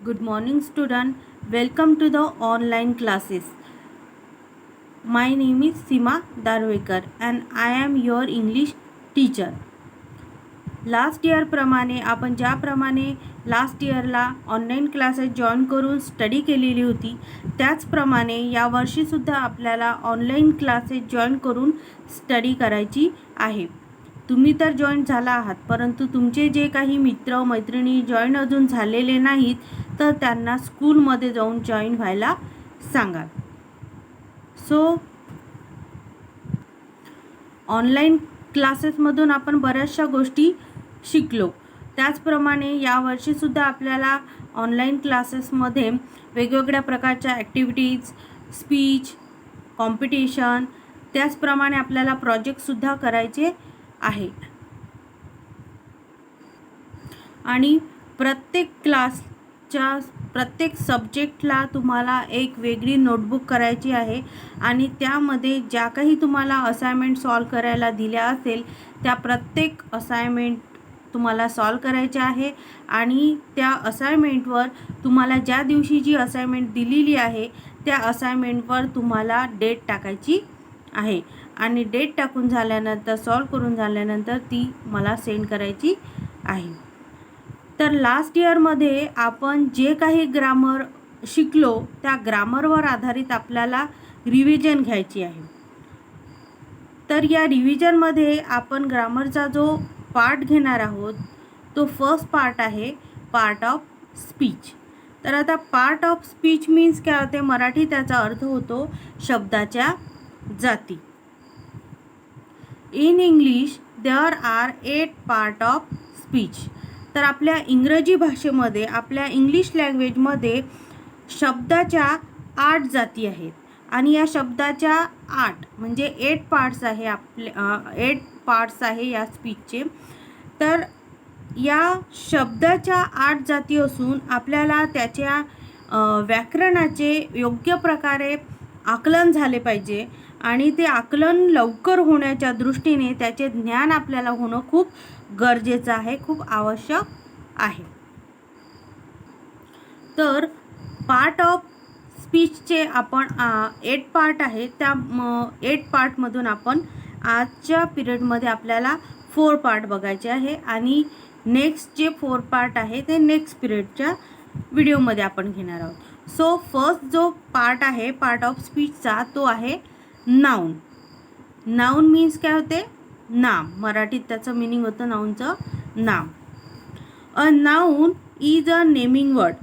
Good morning, student. Welcome to the online classes. My name is Sima Darwekar and I am your English teacher. Last इयरप्रमाणे आपण ज्याप्रमाणे last इयरला online classes join करून study केलेली होती त्याचप्रमाणे यावर्षीसुद्धा आपल्याला ऑनलाईन क्लासेस जॉईन करून स्टडी करायची आहे. तुम्ही तर जॉईन झाला आहात, परंतु तुमचे जे काही मित्र मैत्रिणी जॉईन अजून झालेले नाहीत तर त्यांना स्कूलमध्ये जाऊन जॉईन व्हायला सांगा. सो ऑनलाईन क्लासेसमधून आपण बऱ्याचशा गोष्टी शिकलो. त्याचप्रमाणे यावर्षीसुद्धा आपल्याला ऑनलाईन क्लासेसमध्ये वेगवेगळ्या प्रकारच्या ॲक्टिव्हिटीज, स्पीच, कॉम्पिटिशन, त्याचप्रमाणे आपल्याला प्रोजेक्टसुद्धा करायचे आहे. आणि प्रत्येक क्लासच्या प्रत्येक सब्जेक्टला तुम्हाला एक वेगळी नोटबुक करायची आहे आणि त्यामध्ये ज्या काही तुम्हाला असाइनमेंट सॉल्व करायला दिल्या असेल त्या प्रत्येक असाइनमेंट तुम्हाला सॉल्व करायचे आहे. आणि त्या असाइनमेंटवर तुम्हाला ज्या दिवशी जी असाइनमेंट दिलेली आहे त्या असाइनमेंटवर तुम्हाला डेट टाकायची आहे आणि डेट टाकून झाल्यानंतर सॉल्व करून झाल्यानंतर ती मला सेंड करायची आहे. तर लास्ट इयरमध्ये आपण जे काही ग्रामर शिकलो त्या ग्रामरवर आधारित आपल्याला रिव्हिजन घ्यायची आहे. तर या रिव्हिजनमध्ये आपण ग्रामरचा जो पार्ट घेणार आहोत तो फर्स्ट पार्ट आहे पार्ट ऑफ स्पीच. तर आता पार्ट ऑफ स्पीच मीन्स काय होते, मराठी त्याचा अर्थ होतो शब्दाच्या जाती. In English there are 8 part of speech. तर आपल्या इंग्रजी भाषेमध्ये आपल्या इंग्लिश लँग्वेजमध्ये शब्दाच्या 8 जाती आहेत आणि या शब्दाच्या 8 म्हणजे 8 पार्ट्स आहे. 8 पार्ट्स आहे या स्पीचचे. तर या शब्दाच्या 8 जाती असून आपल्याला त्याच्या व्याकरणाचे योग्य प्रकारे आकलन झाले पाहिजे आणि ते आकलन लवकर होण्याच्या दृष्टीने त्याचे ज्ञान आपल्याला होणं खूप गरजेचं आहे, खूप आवश्यक आहे. तर पार्ट ऑफ स्पीचचे आपण 8 पार्ट आहे. त्या 8 पार्टमधून आपण आजच्या पिरियडमध्ये आपल्याला 4 पार्ट बघायचे आहे आणि नेक्स्ट जे 4 पार्ट आहे ते नेक्स्ट पिरियडच्या व्हिडिओमध्ये आपण घेणार आहोत. सो फर्स्ट जो पार्ट आहे पार्ट ऑफ स्पीचचा तो आहे नाउन. नाउन मीन्स काय होते, नाम. मराठीत त्याचं मिनिंग होतं नाउनचं नाम. A noun is a naming word.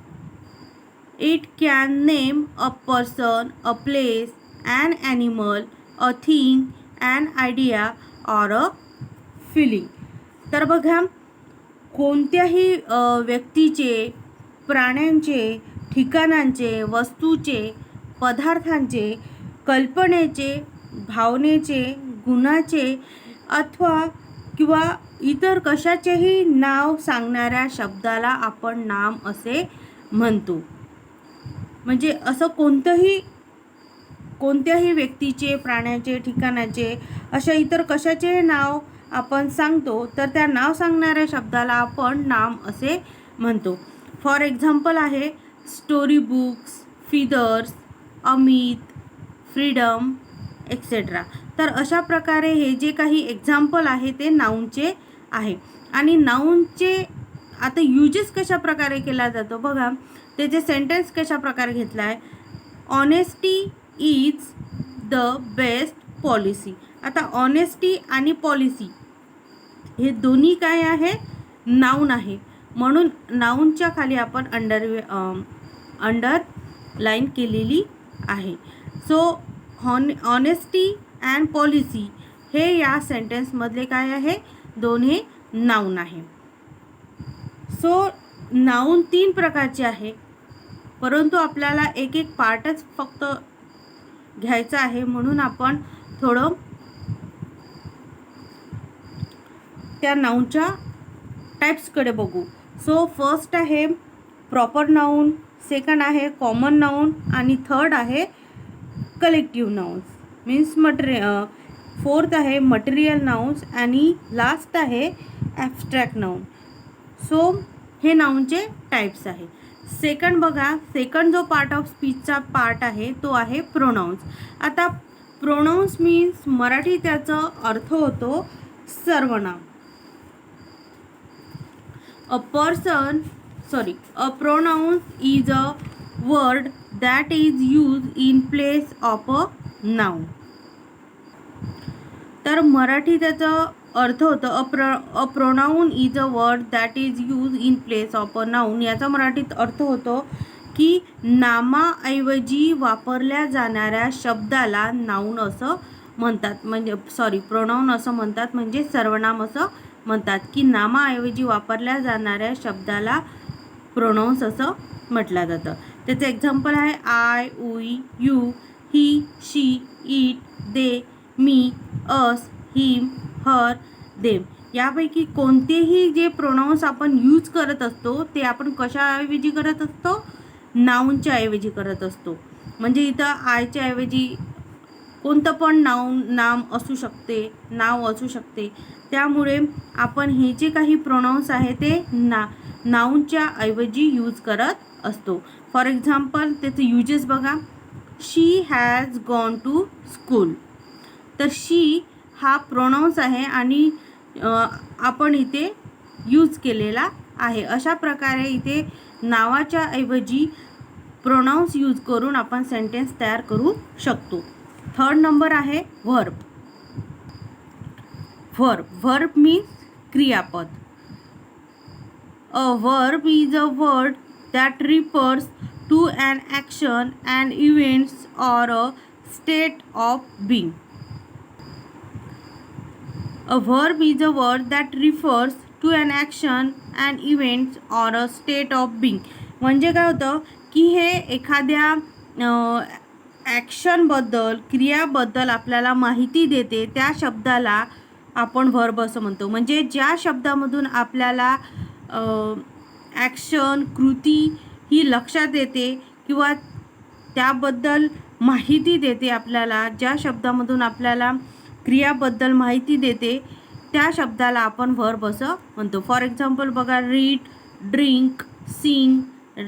It can name a person, a place, an animal, a thing, an idea or a feeling. तर बघा, कोणत्याही व्यक्तीचे, प्राण्यांचे, ठिकाणांचे, वस्तूचे, पदार्थांचे, कल्पनेचे, भावनेचे, गुणाचे अथवा किंवा इतर कशाचेही नाव सांगणाऱ्या शब्दाला आपण नाम असे म्हणतो. म्हणजे असं कोणत्याही व्यक्तीचे, प्राण्याचे, ठिकाणाचे, अशा इतर कशाचे नाव आपण सांगतो तर त्या नाव सांगणाऱ्या शब्दाला आपण नाम असे म्हणतो. फॉर एक्झाम्पल आहे story books, feathers, Amit, freedom etcetera. तर अशा प्रकारे हे जे काही एक्झाम्पल आहे ते नाऊनचे आहे. आणि नाऊनचे आता युजेस कशा प्रकारे केला जातो बघा, त्याचे सेंटेन्स कशा प्रकारे घेतला आहे. Honesty is the best policy. आता ऑनेस्टी आणि पॉलिसी हे दोन्ही काय आहे, नाऊन आहे. म्हणून नाऊनच्या खाली आपण अंडरलाईन केलेली आहे. सो ऑनेस्टी अँड पॉलिसी हे या सेंटेन्समधले काय आहे, दोन्ही नाऊन आहे. सो नाऊन 3 प्रकारचे आहे, परंतु आपल्याला एक एक पार्टच फक्त घ्यायचा आहे. म्हणून आपण थोडं त्या नाऊनच्या टाईप्सकडे बघू. सो फर्स्ट आहे प्रॉपर नाऊन, सेकंड आहे कॉमन नाऊन आणि थर्ड आहे कलेक्टिव्ह नाउन्स मीन्स फोर्थ आहे मटेरियल नाउन्स आणि लास्ट आहे ॲब्स्ट्रॅक्ट नाउन. सो हे नाउनचे टाईप्स आहे. सेकंड बघा, सेकंड जो पार्ट ऑफ स्पीचचा पार्ट आहे तो आहे प्रोनाउन्स. आता प्रोनाउन्स मीन्स मराठी त्याचा अर्थ होतो सर्वनाम. अ pronoun is a word that is used in place of a noun. तर मराठी त्याचा अर्थ होतं a pronoun is a word that is use in place of a noun. याचा मराठीत अर्थ होतो की नामाऐवजी वापरल्या जाणाऱ्या शब्दाला नाउन असं म्हणतात, म्हणजे प्रोनाउन असं म्हणतात, म्हणजे सर्वनाम असं म्हणतात की नामाऐवजी वापरल्या जाणाऱ्या शब्दाला प्रोनाउन्स असं म्हटलं जातं. त्याचं एक्झाम्पल आहे आय, उई, you, he, she, it, they, me, us, him, her, them. यापैकी कोणतेही जे प्रोनाउन्स आपण यूज करत असतो ते आपण कशाऐवजी करत असतो? नाउनच्या ऐवजी करत असतो. म्हणजे इथं आयच्या ऐवजी कोणतं पण नाम असू शकते, नाव असू शकते. त्यामुळे आपण हे जे काही प्रोनाउन्स आहे ते नाउनच्या ऐवजी यूज करत असतो. फॉर एक्झाम्पल त्याचे युजेस बघा. शी हॅज गॉन टू स्कूल. तर शी हा प्रोनाउन्स आहे आणि आपण इथे यूज केलेला आहे. अशा प्रकारे इथे नावाच्या ऐवजी प्रोनाउन्स यूज करून आपण सेंटेन्स तयार करू शकतो. थर्ड नंबर आहे व्हर्ब. व्हर्ब मीन्स क्रियापद. A verb is a word that refers to an action, an event, or a state of being. A verb is a word that refers to an action, an event, or a state of being. म्हणजे काय होतं की हे एखाद्या ॲक्शनबद्दल, क्रियाबद्दल आपल्याला माहिती देते. त्या शब्दाला आपण व्हर्ब असं म्हणतो. म्हणजे ज्या शब्दामधून आपल्याला ॲक्शन, कृती ही लक्षात येते किंवा त्याबद्दल माहिती देते आपल्याला, ज्या शब्दामधून आपल्याला क्रियाबद्दल माहिती देते त्या शब्दाला आपण व्हर्ब असं म्हणतो. फॉर एक्झाम्पल बघा, read, drink, sing,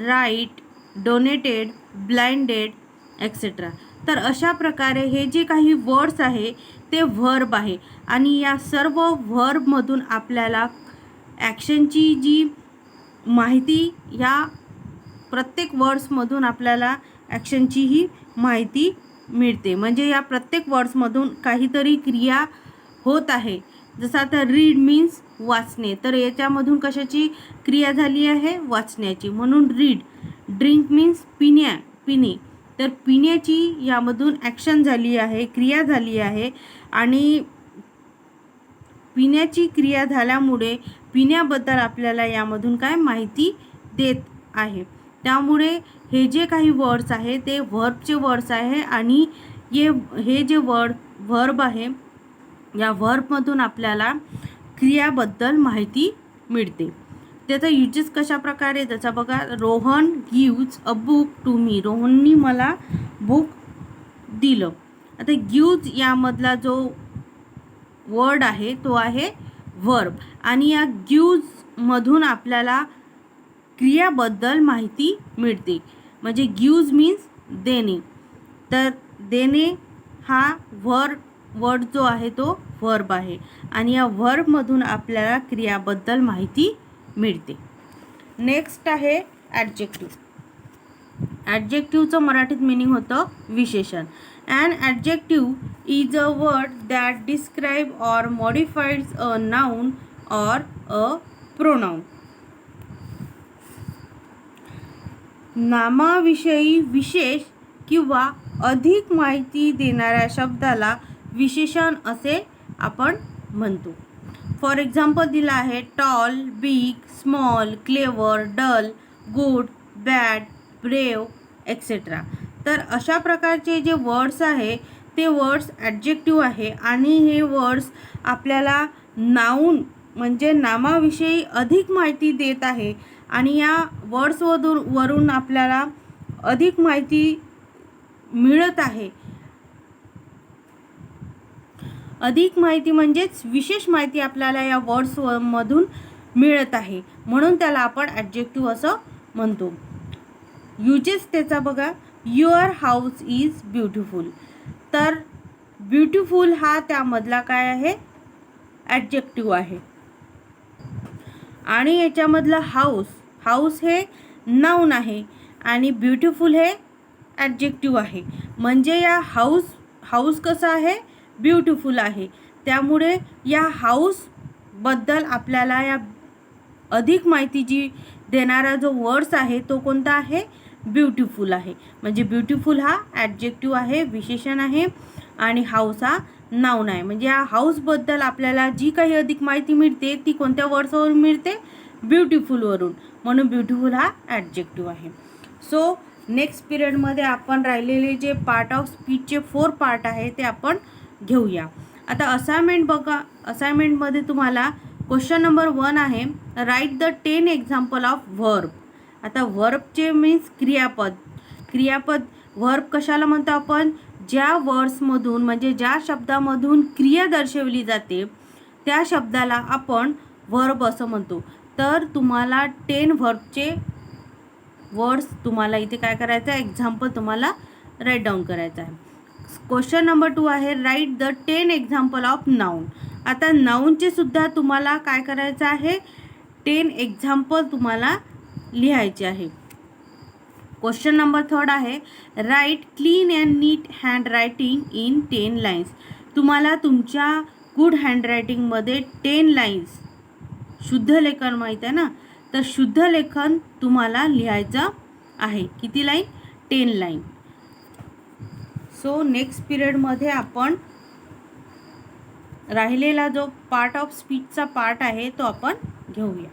write, donated, blinded, etcetera. तर अशा प्रकारे हे जे काही वर्ड्स आहे ते व्हर्ब आहे आणि या सर्व व्हर्बमधून आपल्याला ॲक्शनची जी माहिती, या प्रत्येक वर्ड्समधून आपल्याला ॲक्शनचीही माहिती मिळते. म्हणजे या प्रत्येक वर्ड्समधून काहीतरी क्रिया होत आहे. जसं आता रीड मीन्स वाचणे, तर याच्यामधून कशाची क्रिया झाली आहे? वाचण्याची, म्हणून रीड. ड्रिंक मीन्स पिणे, तर पिण्याची यामधून ॲक्शन झाली आहे, क्रिया झाली आहे आणि पिण्याची क्रिया झाल्यामुळे पिण्याबद्दल आपल्याला यामधून काय माहिती देत आहे. त्यामुळे हे जे काही वर्ड्स आहे ते व्हर्बचे वर्ड्स आहे आणि हे जे व्हर्ब आहे या व्हर्बमधून आपल्याला क्रियाबद्दल माहिती मिळते. त्याचा युजेस कशा प्रकारे, त्याचा बघा, Rohan gives a book to me. रोहननी मला बुक दिलं. आता गिव्ज यामधला जो वर्ड आहे तो आहे व्हर्ब आणि या गिव्जमधून आपल्याला क्रियाबद्दल माहिती मिळते. म्हणजे गिव्ज मीन्स देणे, तर देणे हा वर्ड जो आहे तो व्हर्ब आहे आणि या व्हर्बमधून आपल्याला क्रियाबद्दल माहिती मिळते. नेक्स्ट आहे ॲडजेक्टिव्ह. ॲडजेक्टिव्हचं मराठीत मिनिंग होतं विशेषण. An adjective is a word that describes or modifies a noun or a pronoun. नामाविषयी विशेष किंवा अधिक माहिती देणाऱ्या शब्दाला विशेषण असे आपण म्हणतो. फॉर एक्झाम्पल दिला आहे tall, big, small, clever, dull, good, bad, brave, etcetera. तर अशा प्रकारचे जे वर्ड्स आहे ते वर्ड्स ॲडजेक्टिव्ह आहे आणि हे वर्ड्स आपल्याला नाऊन म्हणजे नामाविषयी अधिक माहिती देत आहे आणि या वर्ड्सवरून आपल्याला अधिक माहिती मिळत आहे. अधिक माहिती म्हणजेच विशेष माहिती आपल्याला या वर्ड्समधून मिळत आहे, म्हणून त्याला आपण ॲडजेक्टिव्ह असं म्हणतो. युजेस त्याचा बघा, युअर हाऊस इज ब्युटिफुल. तर ब्युटिफुल हा त्यामधला काय आहे, ॲडजेक्टिव्ह आहे. आणि याच्यामधलं हाऊस, हाऊस हे नाऊन आहे आणि ब्युटिफुल हे ॲडजेक्टिव्ह आहे. म्हणजे या हाऊस कसं आहे, ब्युटिफुल आहे. त्यामुळे या हाऊसबद्दल आपल्याला या अधिक माहिती जी देणारा जो वर्ड्स आहे तो कोणता आहे, ब्युटिफुल आहे. म्हणजे ब्युटिफुल हा ॲडजेक्टिव्ह आहे, विशेषण आहे, आणि हाऊस हा नाऊन आहे. म्हणजे या हाऊसबद्दल आपल्याला जी काही अधिक माहिती मिळते ती कोणत्या वर्ड्सवरून मिळते, ब्युटिफुलवरून. म्हणून ब्युटिफुल हा ॲडजेक्टिव्ह आहे. सो नेक्स्ट पिरियडमध्ये आपण राहिलेले जे पार्ट ऑफ स्पीचचे 4 पार्ट आहे ते आपण घेऊया. आता असाइनमेंट बघा. असाइनमेंटमध्ये तुम्हाला क्वेश्चन नंबर 1 आहे, write the 10 example of verb. आता व्हर्बचे मीन्स क्रियापद. व्हर्ब कशाला म्हणतो आपण, ज्या वर्ड्समधून म्हणजे ज्या शब्दामधून क्रिया दर्शवली जाते त्या शब्दाला आपण व्हर्ब असं म्हणतो. तर तुम्हाला 10 व्हर्बचे वर्ड्स तुम्हाला इथे काय करायचं आहे, एक्झाम्पल तुम्हाला राईट डाऊन करायचं आहे. क्वेश्चन नंबर 2 आहे, write the 10 example of noun. आता नाऊनचे सुद्धा तुम्हाला काय करायचं आहे, 10 एक्झाम्पल तुम्हाला लिहायचे आहे. क्वेश्चन नंबर 3 आहे, write clean and neat hand writing in 10 lines. तुम्हाला तुमच्या गुड हँडरायटिंगमध्ये 10 लाईन्स, शुद्ध लेखन माहीत आहे ना, तर शुद्ध लेखन तुम्हाला लिहायचं आहे. किती लाईन, 10 लाईन. सो नेक्स्ट पिरियडमध्ये आपण राहिलेला जो पार्ट ऑफ स्पीचचा पार्ट आहे तो आपण घेऊया.